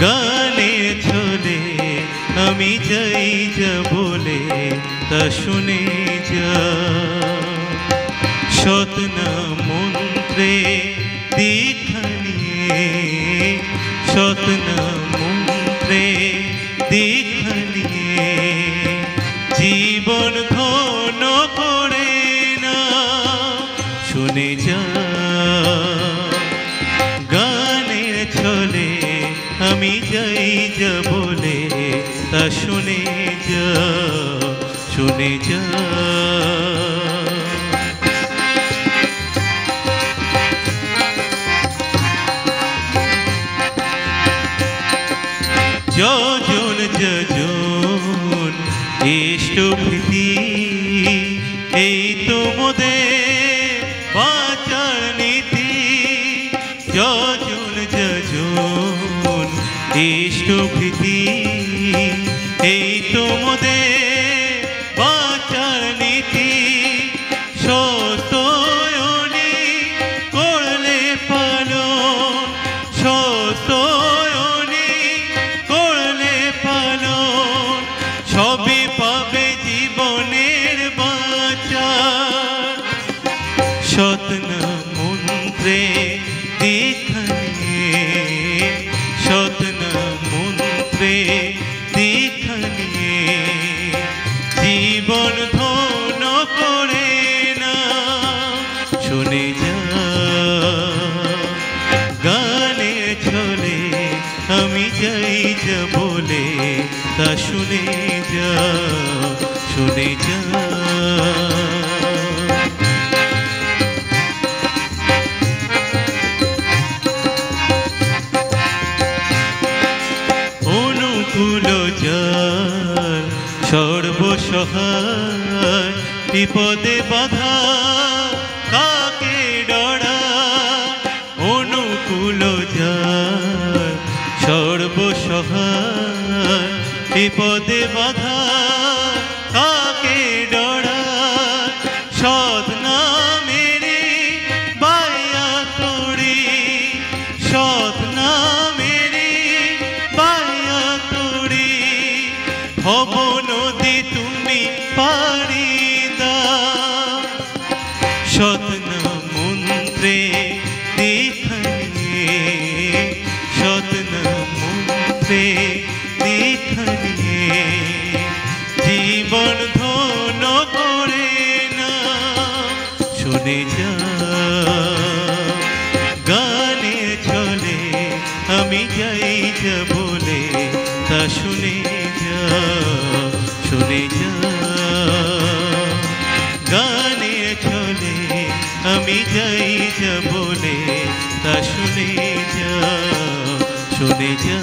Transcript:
গানের ছলে আমি যাই যা বলে তা শুনে যা। সতনা মন্ত্রে দীক্ষা নিয়ে, সতনা মন্ত্রে দীক্ষা নিয়ে জীবন ধন্য করে না শুনে যা। গানের ছলে আমি যাই যা বলে তা শুনে যা, শুনে যা। যজন যজন ইষ্টভৃতি এই তো মোদের বাঁচার নীতি। যজন যজন ইষ্টভৃতি এই তো মোদের বাঁচার নীতি। সতয়নি করলে পালন, সতয়নি করলে পালন সবই পাবে জীবনের বাঁচা। সতনা মন্ত্রে দীক্ষা নিয়ে, সতনা মন্ত্রে দীক্ষা নিয়ে জীবন ধন্য করে না শুনে যা। গানের ছলে আমি যাই যা বলে তা শুনে যা, শুনে যা। অনুকূল যার সর্বসহায় বিপদে বাধা কাকে ডরায়। অনুকূল যার সর্বসহায় বিপদে বাধা কাকে ডরায়। সৎ নামেরে বায়া তোড়ি, সৎ নামেরে বায়া তোড়ি ভব নদী তুমি পারি দাও। সতনা মন্ত্রে দীক্ষা নিয়ে, সতনা মন্ত্রে দীক্ষা নিয়ে জীবন ধন্য করে না শুনে যা। গানের ছলে আমি যাই যা বলে তা শুনে যা, শুনে যা। গানের ছলে আমি যাই যা বলে তা শুনে যা, শুনে যা।